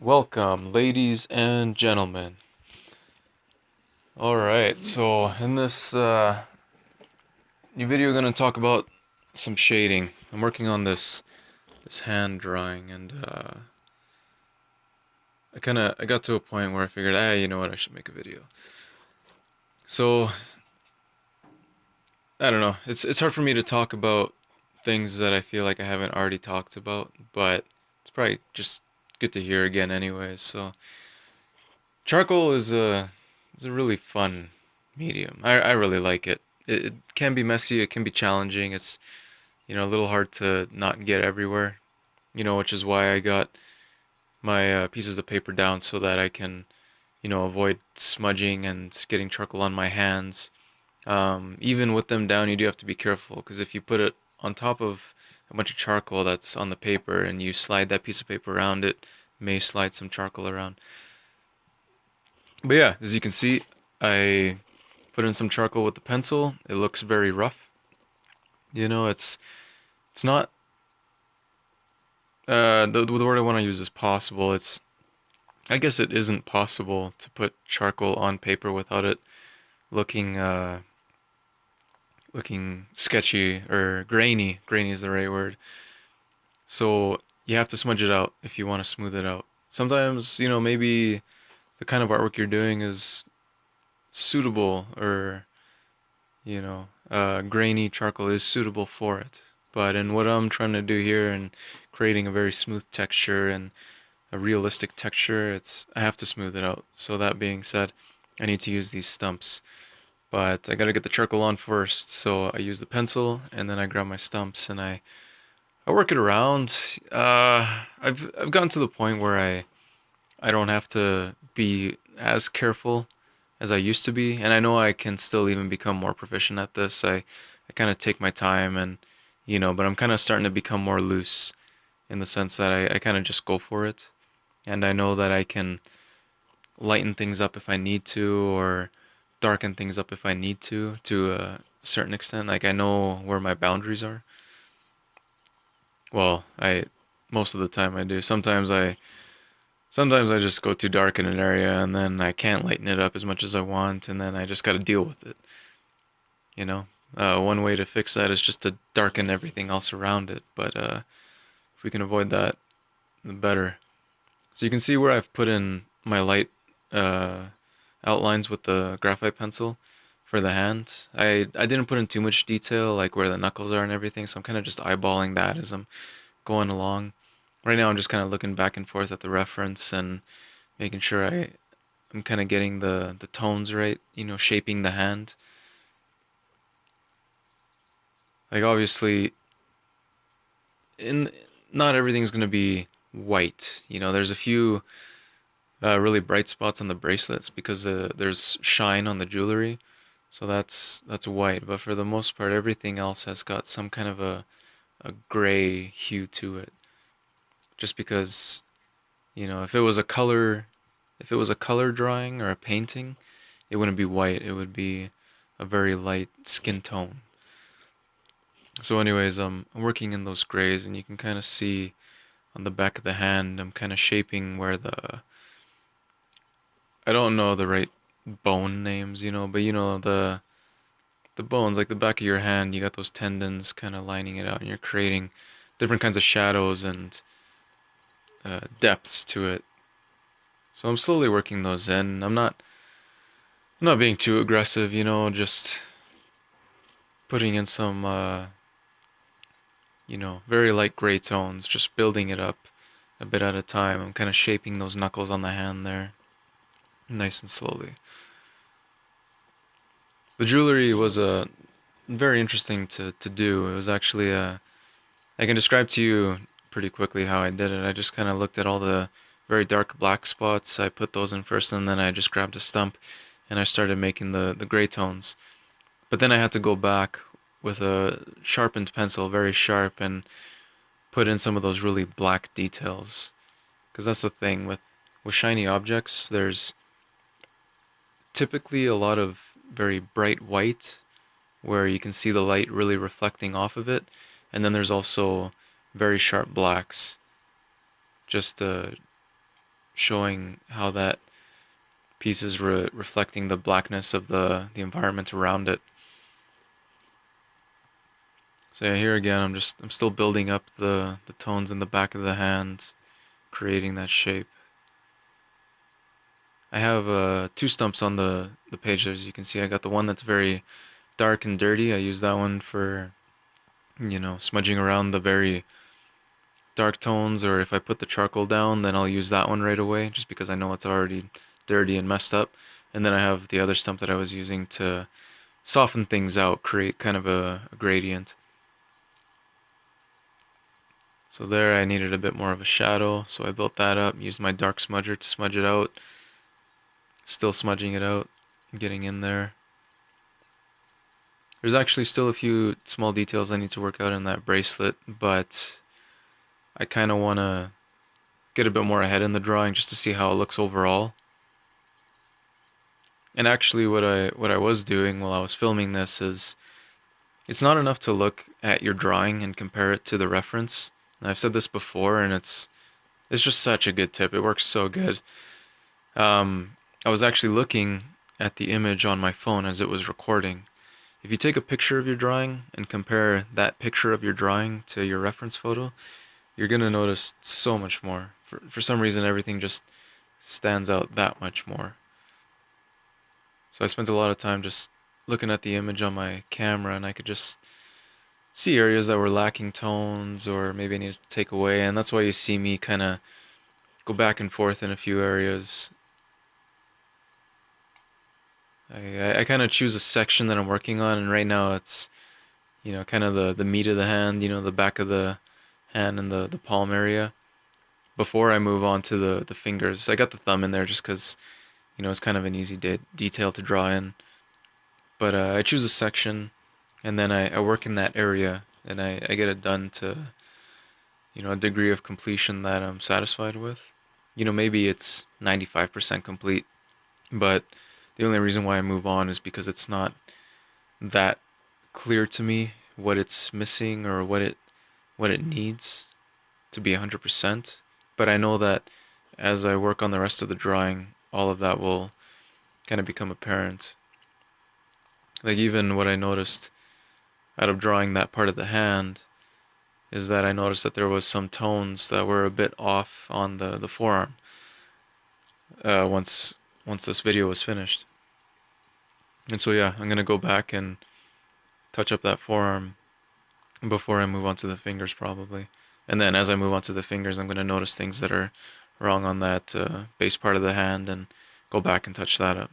Welcome, ladies and gentlemen. Alright, so in this new video, I'm going to talk about some shading. I'm working on this hand drawing, and I got to a point where I figured, you know what, I should make a video. So, I don't know, it's hard for me to talk about things that I feel like I haven't already talked about, but it's probably just good to hear again anyways. So, charcoal is a really fun medium. I really like it. It can be messy, it can be challenging. It's, a little hard to not get everywhere, which is why I got my pieces of paper down so that I can, avoid smudging and getting charcoal on my hands. Even with them down, you do have to be careful because if you put it on top of a bunch of charcoal that's on the paper and you slide that piece of paper around, it may slide some charcoal around. But yeah, as you can see, I put in some charcoal with the pencil. It looks very rough. It's not the word I want to use is possible. I guess it isn't possible to put charcoal on paper without it looking looking sketchy or grainy. Grainy is the right word. So you have to smudge it out if you want to smooth it out. Sometimes, maybe the kind of artwork you're doing is suitable or grainy charcoal is suitable for it. But in what I'm trying to do here and creating a very smooth texture and a realistic texture, I have to smooth it out. So that being said, I need to use these stumps. But I gotta get the charcoal on first, so I use the pencil and then I grab my stumps and I work it around. I've gotten to the point where I don't have to be as careful as I used to be, and I know I can still even become more proficient at this. I kind of take my time and but I'm kind of starting to become more loose in the sense that I kind of just go for it, and I know that I can lighten things up if I need to or darken things up if I need to a certain extent. Like I know where my boundaries are. Well, I most of the time I do. Sometimes I just go too dark in an area and then I can't lighten it up as much as I want and then I just got to deal with it, you know? One way to fix that is just to darken everything else around it, but if we can avoid that, the better. So you can see where I've put in my light uh, outlines with the graphite pencil for the hand. I didn't put in too much detail, like where the knuckles are and everything, so I'm kind of just eyeballing that as I'm going along. Right now I'm just kind of looking back and forth at the reference and making sure I'm kind of getting the tones right, shaping the hand. Like obviously in not everything's going to be white. There's a few really bright spots on the bracelets because there's shine on the jewelry. So that's white, but for the most part everything else has got some kind of a gray hue to it. Just because, if it was a color drawing or a painting, it wouldn't be white. It would be a very light skin tone. So, anyways, I'm working in those grays, and you can kind of see on the back of the hand, I'm kind of shaping where I don't know the right bone names, but the bones, like the back of your hand, you got those tendons kind of lining it out, and you're creating different kinds of shadows and depths to it. So I'm slowly working those in. I'm not being too aggressive, just putting in some very light gray tones, just building it up a bit at a time. I'm kind of shaping those knuckles on the hand there, nice and slowly. The jewelry was very interesting to do. It was actually I can describe to you pretty quickly how I did it. I just kind of looked at all the very dark black spots. I put those in first, and then I just grabbed a stump and I started making the gray tones. But then I had to go back with a sharpened pencil, very sharp, and put in some of those really black details. Because that's the thing with shiny objects, there's typically a lot of very bright white where you can see the light really reflecting off of it, and then there's also very sharp blacks, just showing how that piece is reflecting the blackness of the environment around it. So yeah, here again, I'm still building up the tones in the back of the hand, creating that shape. I have two stumps on the page, as you can see. I got the one that's very dark and dirty. I use that one for, smudging around the very dark tones, or if I put the charcoal down, then I'll use that one right away, just because I know it's already dirty and messed up. And then I have the other stump that I was using to soften things out, create kind of a gradient. So there I needed a bit more of a shadow, so I built that up, used my dark smudger to smudge it out, still smudging it out, getting in there. There's actually still a few small details I need to work out in that bracelet, but I kind of want to get a bit more ahead in the drawing just to see how it looks overall. And actually what I was doing while I was filming this is it's not enough to look at your drawing and compare it to the reference. And I've said this before, and it's just such a good tip. It works so good. I was actually looking at the image on my phone as it was recording. If you take a picture of your drawing and compare that picture of your drawing to your reference photo, you're gonna notice so much more. For some reason, everything just stands out that much more. So I spent a lot of time just looking at the image on my camera, and I could just see areas that were lacking tones or maybe I needed to take away, and that's why you see me kind of go back and forth in a few areas. I kind of choose a section that I'm working on, and right now it's, kind of the meat of the hand, the back of the hand and the palm area. Before I move on to the fingers, I got the thumb in there just because, it's kind of an easy detail to draw in. But I choose a section, and then I work in that area, and I get it done to, a degree of completion that I'm satisfied with. Maybe it's 95% complete, but the only reason why I move on is because it's not that clear to me what it's missing or what it needs to be 100%. But I know that as I work on the rest of the drawing, all of that will kind of become apparent. Like even what I noticed out of drawing that part of the hand is that I noticed that there was some tones that were a bit off on the forearm once this video was finished. And so yeah, I'm gonna go back and touch up that forearm before I move on to the fingers probably. And then as I move on to the fingers, I'm gonna notice things that are wrong on that base part of the hand and go back and touch that up.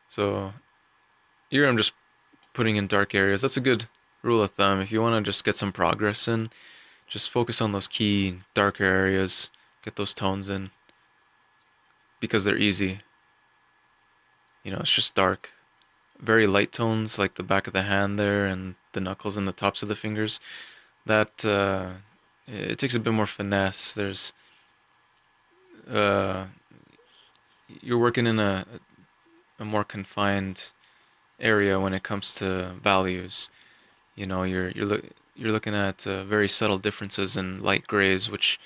So here I'm just putting in dark areas. That's a good rule of thumb. If you want to just get some progress in, just focus on those key darker areas, get those tones in, because they're easy. It's just dark. Very light tones like the back of the hand there and the knuckles and the tops of the fingers. That it takes a bit more finesse. There's uh, you're working in a more confined area when it comes to values. You're looking at very subtle differences in light grays, which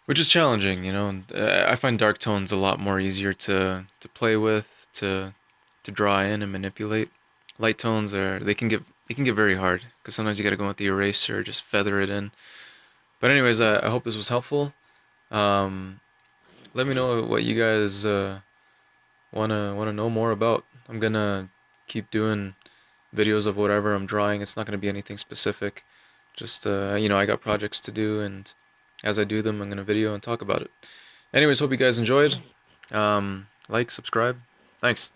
is challenging. And, I find dark tones a lot more easier to play with, to draw in and manipulate. Light tones they can get very hard because sometimes you got to go with the eraser, just feather it in. But anyways, I hope this was helpful. Um, Let me know what you guys wanna know more about. I'm gonna keep doing videos of whatever I'm drawing. It's not gonna be anything specific. Just I got projects to do, and as I do them, I'm gonna video and talk about it. Anyways, hope you guys enjoyed. Like, subscribe. Thanks.